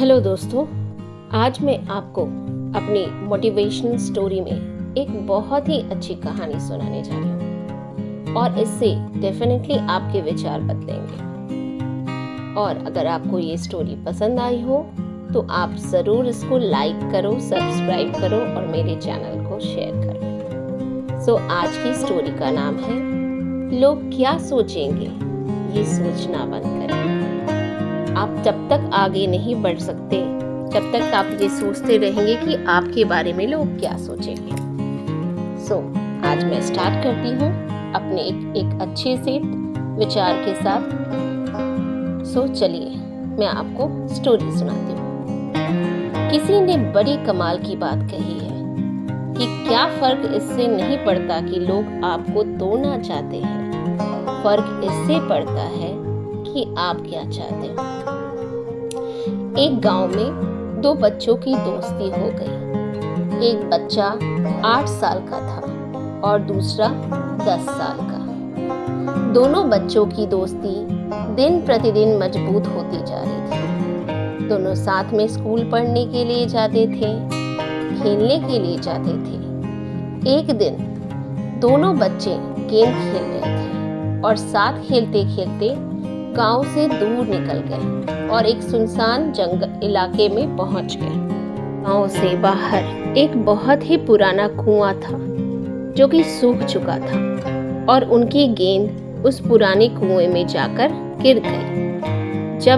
Hello दोस्तों, आज मैं आपको अपनी मोटिवेशनल स्टोरी में एक बहुत ही अच्छी कहानी सुनाने जा रही हूँ और इससे डेफिनेटली आपके विचार बदलेंगे। और अगर आपको ये स्टोरी पसंद आई हो तो आप ज़रूर इसको लाइक करो, सब्सक्राइब करो और मेरे चैनल को शेयर करो। आज की स्टोरी का नाम है लोग क्या सोचेंगे, ये सोचना बंद करें। आप जब तक आगे नहीं बढ़ सकते तब तक आप ये सोचते रहेंगे कि आपके बारे में लोग क्या सोचेंगे। आज मैं स्टार्ट करती हूँ अपने एक अच्छे से विचार के साथ। चलिए मैं आपको स्टोरी सुनाती हूँ। किसी ने बड़ी कमाल की बात कही है कि क्या फर्क इससे नहीं पड़ता कि लोग आपको तोड़ना चाहते हैं, फर्क इससे पड़ता है कि आप क्या चाहते हो। एक गांव में दो बच्चों की दोस्ती हो गई। एक बच्चा 8 साल का था और दूसरा 10 साल का। दोनों बच्चों की दोस्ती दिन प्रतिदिन मजबूत होती जा रही थी। दोनों साथ में स्कूल पढ़ने के लिए जाते थे, खेलने के लिए जाते थे। एक दिन दोनों बच्चे गेंद खेल रहे थे और साथ खेलते खेलते गांव से दूर निकल गए और एक सुनसान जंगल इलाके में पहुंच गए। गांव से बाहर एक बहुत ही पुराना कुआं था जो कि सूख चुका था और उनकी गेंद उस पुराने कुएं में जाकर गिर गई।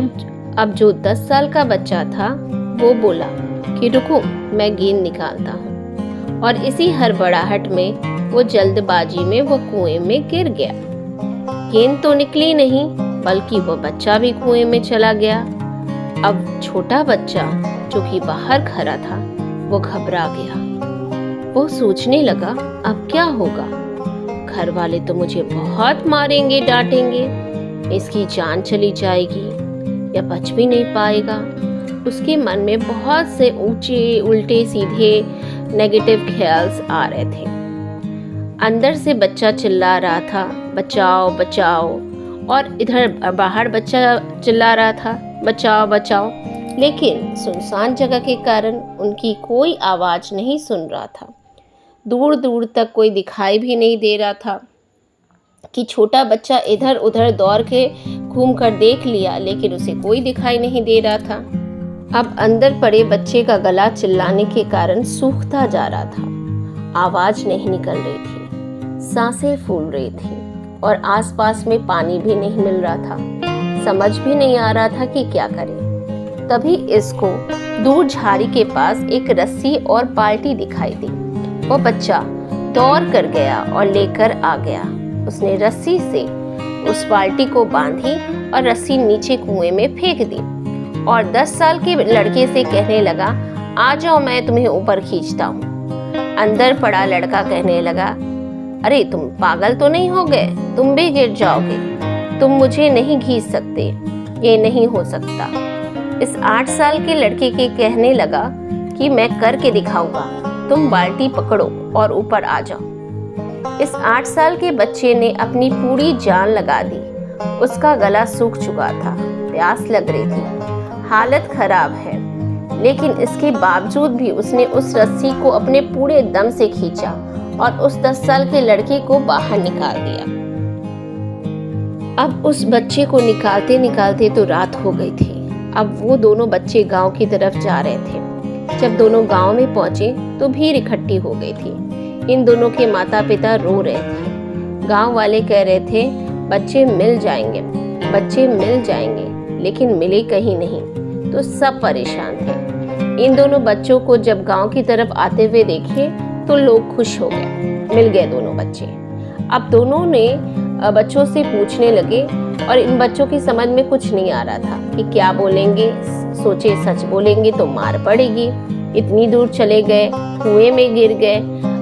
अब जो 10 साल का बच्चा था वो बोला कि रुको, मैं गेंद निकालता हूँ, और इसी हड़बड़ाहट में वो जल्दबाजी में वो कुएं में गिर गया। गेंद तो निकली नहीं बल्कि वो बच्चा भी कुएं में चला गया। अब छोटा बच्चा जो कि बाहर खड़ा था वो घबरा गया। वो सोचने लगा, अब क्या होगा? घर वाले तो मुझे बहुत मारेंगे, डांटेंगे, इसकी जान चली जाएगी या बच भी नहीं पाएगा। उसके मन में बहुत से ऊंचे उल्टे सीधे नेगेटिव ख्याल्स आ रहे थे। अंदर से बच्चा चिल्ला रहा था, बचाओ बचाओ, और इधर बाहर बच्चा चिल्ला रहा था, बचाओ बचाओ। लेकिन सुनसान जगह के कारण उनकी कोई आवाज नहीं सुन रहा था। दूर दूर तक कोई दिखाई भी नहीं दे रहा था कि छोटा बच्चा इधर उधर दौड़ के घूम कर देख लिया, लेकिन उसे कोई दिखाई नहीं दे रहा था। अब अंदर पड़े बच्चे का गला चिल्लाने के कारण सूखता जा रहा था। आवाज नहीं निकल रही थी, सांसें फूल रही थी और आसपास में पानी भी नहीं मिल रहा था। समझ भी नहीं आ रहा था कि क्या करे। तभी इसको दूर झाड़ी के पास एक रस्सी और बाल्टी दिखाई दी। वो बच्चा दौड़ कर गया और लेकर आ गया। उसने रस्सी से उस बाल्टी को बांधी और रस्सी नीचे कुएं में फेंक दी और 10 साल के लड़के से कहने लगा, आ जाओ, मैं तुम्हें ऊपर खींचता हूँ। अंदर पड़ा लड़का कहने लगा, अरे तुम पागल तो नहीं हो गए? तुम भी गिर जाओगे, तुम मुझे नहीं खींच सकते, ये नहीं हो सकता। इस 8 साल के लड़के के कहने लगा कि मैं करके दिखाऊंगा, तुम बाल्टी पकड़ो और ऊपर आ जाओ। इस 8 साल के बच्चे ने अपनी पूरी जान लगा दी। उसका गला सूख चुका था, प्यास लग रही थी, हालत खराब है, लेकिन इसके बावजूद भी उसने उस रस्सी को अपने पूरे दम से खींचा और उस 10 साल के लड़के को बाहर निकाल दिया। अब उस बच्चे को निकालते निकालते तो रात हो गई थी। अब वो दोनों बच्चे गांव की तरफ जा रहे थे। जब दोनों गांव में पहुंचे तो भीड़ इकट्ठी हो गई थी। इन दोनों के माता पिता रो रहे थे। गांव वाले कह रहे थे, बच्चे मिल जाएंगे, बच्चे मिल जाएंगे, लेकिन मिले कहीं नहीं। तो सब परेशान थे। इन दोनों बच्चों को जब गांव की तरफ आते हुए देखे तो लोग खुश हो गए, मिल गए दोनों बच्चे। अब दोनों ने बच्चों से पूछने लगे और इन बच्चों की समझ में कुछ नहीं आ रहा था कि क्या बोलेंगे। सोचे सच बोलेंगे तो मार पड़ेगी, इतनी दूर चले गए, कुएं में गिर गए,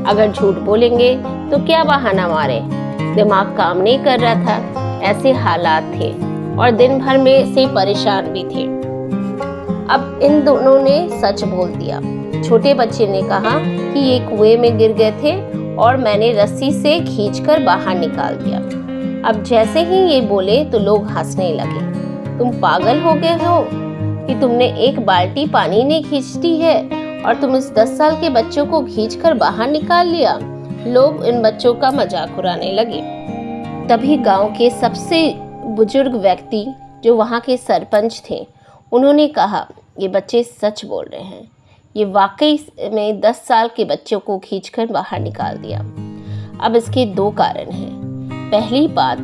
अगर झूठ बोलेंगे तो क्या बहाना मारे। दिमाग काम नहीं कर रहा था, ऐसे हालात थे और दिन भर में से परेशान भी थे। अब इन दोनों ने सच बोल दिया। छोटे बच्चे ने कहा कि ये कुएं में गिर गए थे और मैंने रस्सी से खींचकर बाहर निकाल दिया। अब जैसे ही ये बोले तो लोग हंसने लगे, तुम पागल हो गए हो, कि तुमने एक बाल्टी पानी नहीं खींचती है और तुम इस 10 साल के बच्चों को खींचकर बाहर निकाल लिया। लोग इन बच्चों का मजाक उड़ाने लगे। तभी गांव के सबसे बुजुर्ग व्यक्ति जो वहां के सरपंच थे, उन्होंने कहा, ये बच्चे सच बोल रहे हैं, ये वाकई में 10 साल के बच्चों को खींचकर बाहर निकाल दिया। अब इसके 2 कारण हैं। पहली बात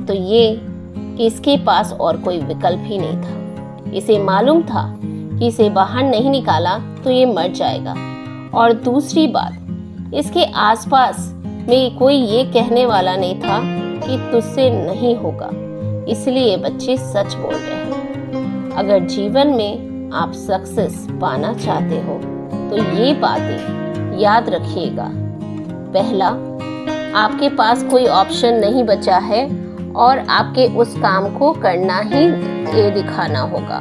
तो ये कि इसके पास और कोई विकल्प ही नहीं था। इसे मालूम था कि इसे बाहर नहीं निकाला तो ये मर जाएगा। और दूसरी बात, इसके आसपास में कोई ये कहने वाला नहीं था कि तुझसे नहीं होगा, इसलिए बच्चे सच बोल रहे हैं। अगर जीवन में आप सक्सेस पाना चाहते हो तो ये बातें याद रखिएगा। पहला, आपके पास कोई ऑप्शन नहीं बचा है और आपके उस काम को करना ही ये दिखाना होगा।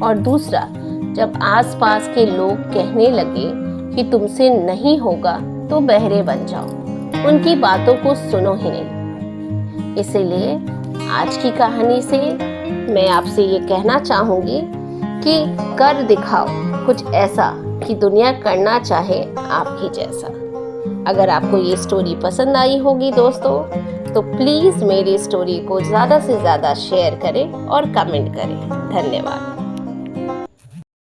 और दूसरा, जब आसपास के लोग कहने लगे कि तुमसे नहीं होगा तो बहरे बन जाओ, उनकी बातों को सुनो ही नहीं। इसीलिए आज की कहानी से मैं आपसे ये कहना चाहूँगी कि कर दिखाओ कुछ ऐसा कि दुनिया करना चाहे आपकी जैसा। अगर आपको ये स्टोरी पसंद आई होगी दोस्तों, तो प्लीज़ मेरी स्टोरी को ज़्यादा से ज़्यादा शेयर करें और कमेंट करें। धन्यवाद।